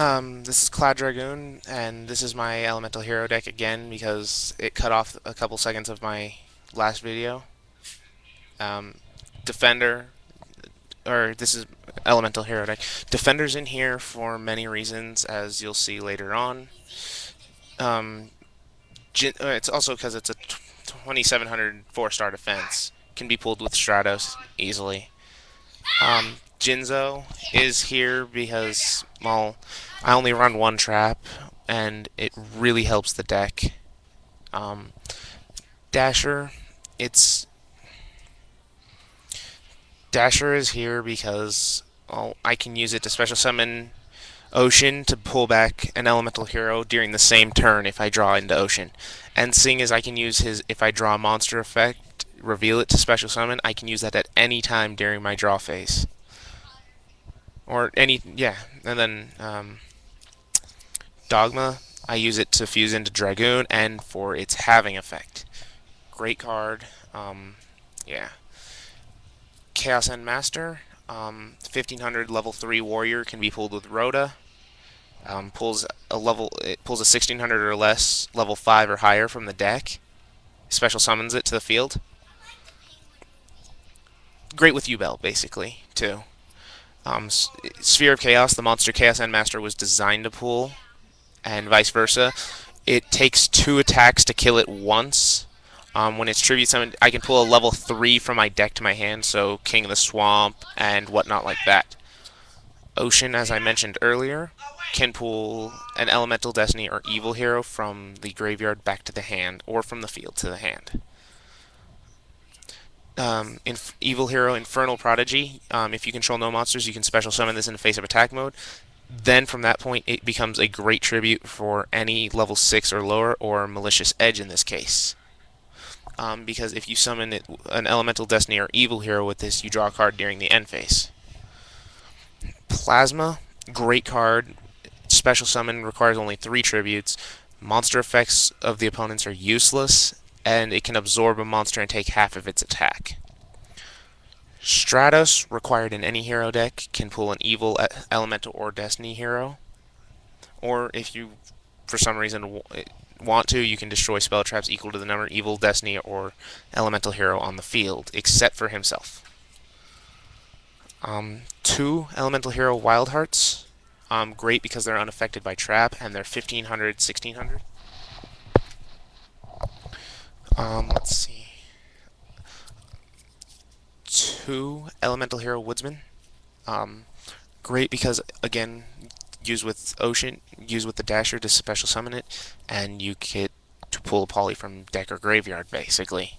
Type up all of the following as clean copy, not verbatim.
This is CloudDragoon, and this is my Elemental Hero deck again because it cut off a couple seconds of my last video. Um, Defender, or this is Elemental Hero deck. Defender's in here for many reasons, as you'll see later on. Um, it's also because it's a 2700 4-star defense. Can be pulled with Stratos easily. Jinzo is here because, well, I only run one trap, and it really helps the deck. Um, Dasher, it's Dasher is here because, well, I can use it to special summon Ocean to pull back an elemental hero during the same turn if I draw into Ocean. And seeing as I can use his if I draw a monster effect, reveal it to special summon, I can use that at any time during my draw phase. Or any, yeah, and then Dogma, I use it to fuse into Dragoon and for its having effect. Great card. Yeah. Chaos End Master. 1500 level 3 warrior can be pulled with Rhoda. It pulls a 1600 or less level 5 or higher from the deck. Special summons it to the field. Great with Yubel, basically, too. Sphere of Chaos, the monster Chaos End Master was designed to pull, and vice versa. It takes 2 attacks to kill it once. When it's tribute summoned, I can pull a level 3 from my deck to my hand, so King of the Swamp and whatnot like that. Ocean, as I mentioned earlier, can pull an Elemental Destiny or Evil Hero from the graveyard back to the hand, or from the field to the hand. Evil Hero Infernal Prodigy, if you control no monsters, you can special summon this in face-up attack mode. Then from that point, it becomes a great tribute for any level 6 or lower, or Malicious Edge in this case. Because if you summon an Elemental Destiny or Evil Hero with this, you draw a card during the end phase. Plasma, great card. Special summon requires only 3 tributes. Monster effects of the opponents are useless, and it can absorb a monster and take half of its attack. Stratos, required in any hero deck, can pull an evil elemental or destiny hero. Or if you, for some reason, want to, you can destroy spell traps equal to the number evil, destiny, or elemental hero on the field, except for himself. 2 elemental hero wild hearts. Great because they're unaffected by trap, and they're 1500, 1600. Let's see. 2 elemental hero woodsman. Great because, again, use with Ocean, use with the Dasher to special summon it, and you get to pull a poly from deck or graveyard, basically.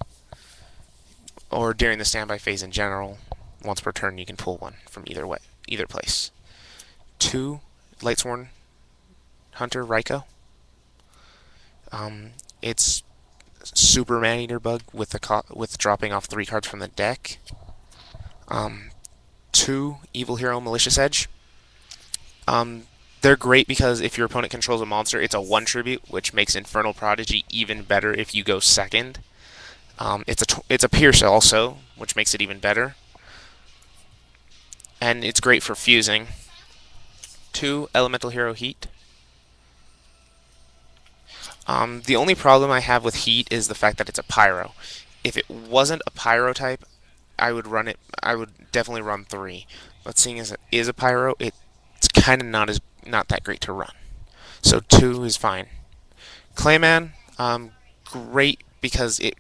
Or during the standby phase in general, once per turn you can pull one from either place. 2 Lightsworn Hunter Raikou. It's super man-eater bug with dropping off 3 cards from the deck. 2 Evil Hero Malicious Edge. They're great because if your opponent controls a monster, it's a 1 tribute, which makes Infernal Prodigy even better if you go second. It's a Pierce also, which makes it even better. And it's great for fusing. 2 Elemental Hero Heat. The only problem I have with Heat is the fact that it's a Pyro. If it wasn't a Pyro type, I would definitely run 3. But seeing as it is a Pyro, it's kind of not that great to run. So 2 is fine. Clayman, great because it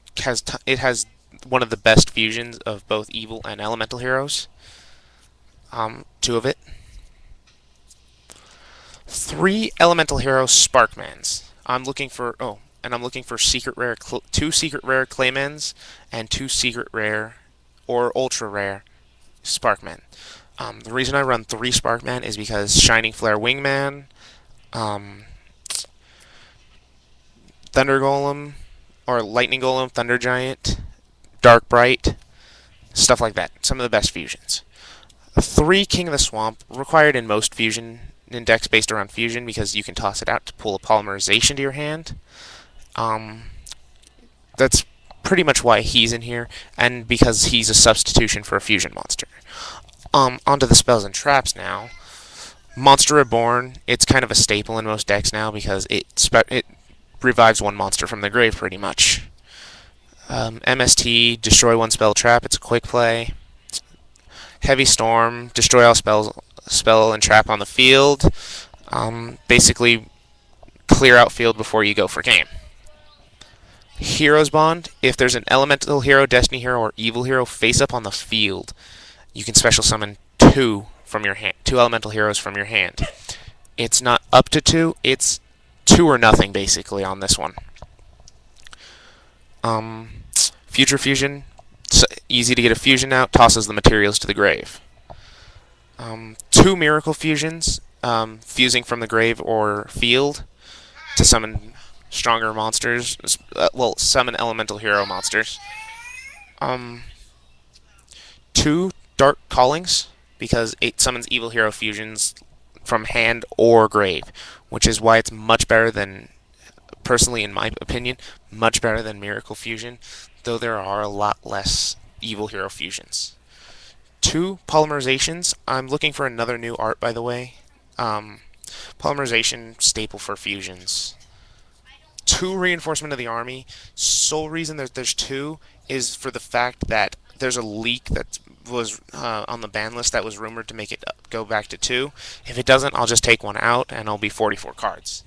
has one of the best fusions of both evil and elemental heroes. 2 of it. 3 elemental hero Sparkmans. I'm looking for secret rare 2 secret rare Claymans and 2 secret rare or ultra rare Sparkman. The reason I run 3 Sparkman is because Shining Flare Wingman, Thunder Golem, or Lightning Golem, Thunder Giant, Dark Bright, stuff like that. Some of the best fusions. 3 King of the Swamp, required in most fusion decks based around fusion because you can toss it out to pull a polymerization to your hand. That's pretty much why he's in here, and because he's a substitution for a fusion monster. Onto the spells and traps now. Monster Reborn, it's kind of a staple in most decks now because it revives one monster from the grave pretty much. MST, destroy one spell trap, it's a quick play. Heavy Storm, destroy all spell and trap on the field. Basically, clear out field before you go for game. Hero's Bond, if there's an Elemental Hero, Destiny Hero, or Evil Hero face up on the field, you can special summon two from your hand, two Elemental Heroes from your hand. It's not up to two, it's two or nothing basically on this one. Future Fusion, it's easy to get a fusion out, tosses the materials to the grave. Two Miracle Fusions, fusing from the grave or field to summon stronger monsters. Well, summon Elemental Hero monsters. Two Dark Callings, because it summons Evil Hero Fusions from hand or grave, which is why it's much better than, personally in my opinion, much better than Miracle Fusion, though there are a lot less Evil Hero Fusions. Two Polymerizations. I'm looking for another new art, by the way. Polymerization, staple for fusions. Two Reinforcement of the Army. Sole reason that there's two is for the fact that there's a leak that was on the ban list that was rumored to make it go back to two. If it doesn't, I'll just take one out and I'll be 44 cards.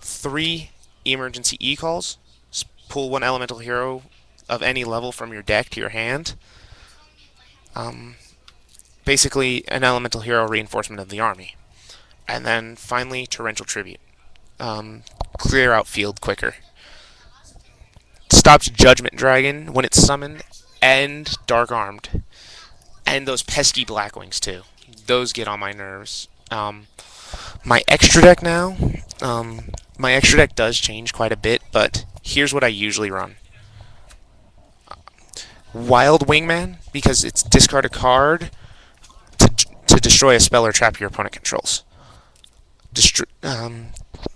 Three Emergency E-Calls. Pull one Elemental Hero of any level from your deck to your hand. Basically, an Elemental Hero Reinforcement of the Army. And then finally, Torrential Tribute. Clear out field quicker. Stops Judgment Dragon when it's summoned, and Dark Armed. And those pesky Blackwings, too. Those get on my nerves. My extra deck now, my extra deck does change quite a bit, but here's what I usually run. Wild Wingman, because it's discard a card to destroy a spell or trap your opponent controls.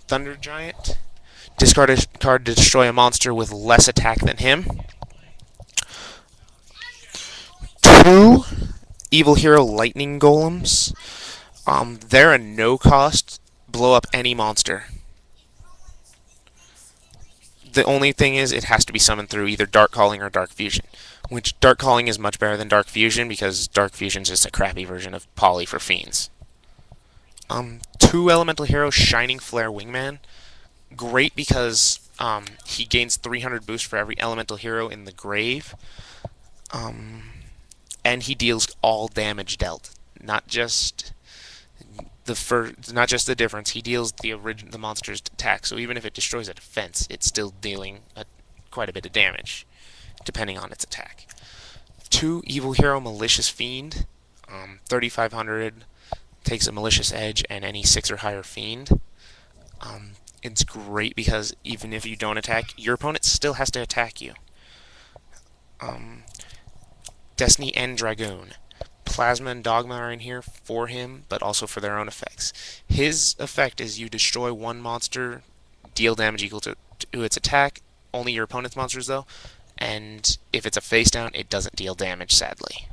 Thunder Giant, discard a card to destroy a monster with less attack than him. Two Evil Hero Lightning Golems. They're a no-cost, blow up any monster. The only thing is, it has to be summoned through either Dark Calling or Dark Fusion. Which Dark Calling is much better than Dark Fusion because Dark Fusion is just a crappy version of Poly for Fiends. Two Elemental Hero Shining Flare Wingman. Great because he gains 300 boost for every Elemental Hero in the grave. And he deals all damage dealt, not just the difference. He deals the monster's attack. So even if it destroys a defense, it's still dealing quite a bit of damage, depending on its attack. Two Evil Hero Malicious Fiend, 3,500, takes a Malicious Edge and any 6 or higher Fiend. It's great because even if you don't attack, your opponent still has to attack you. Destiny and Dragoon. Plasma and Dogma are in here for him, but also for their own effects. His effect is you destroy one monster, deal damage equal to its attack, only your opponent's monsters though, and if it's a face down, it doesn't deal damage, sadly.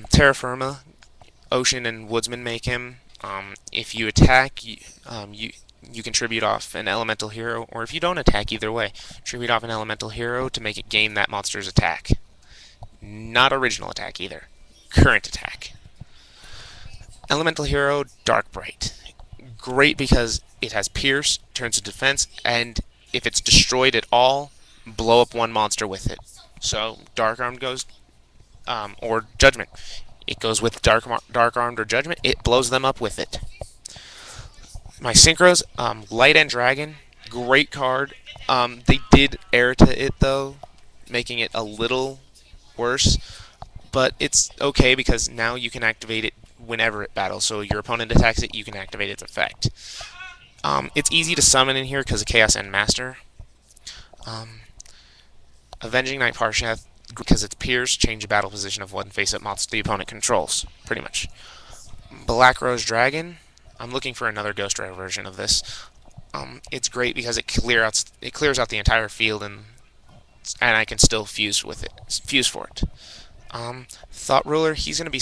Terra Firma, Ocean and Woodsman make him. If you attack, you can tribute off an Elemental Hero, or if you don't attack, either way, tribute off an Elemental Hero to make it gain that monster's attack. Not original attack either. Current attack. Elemental Hero Darkbright. Great because it has Pierce, turns to defense, and if it's destroyed at all, blow up one monster with it. So Dark Armed goes, or Judgment. It goes with Dark Armed or Judgment. It blows them up with it. My synchros, Light and Dragon, great card. They did err to it though, making it a little worse, but it's okay because now you can activate it whenever it battles. So your opponent attacks it, you can activate its effect. It's easy to summon in here because of Chaos End Master. Avenging Knight Parshath, because it's Pierce, change the battle position of one face-up monster the opponent controls, pretty much. Black Rose Dragon. I'm looking for another Ghost Rider version of this. It's great because it clears out the entire field, and I can still fuse for it. Thought Ruler, he's going to be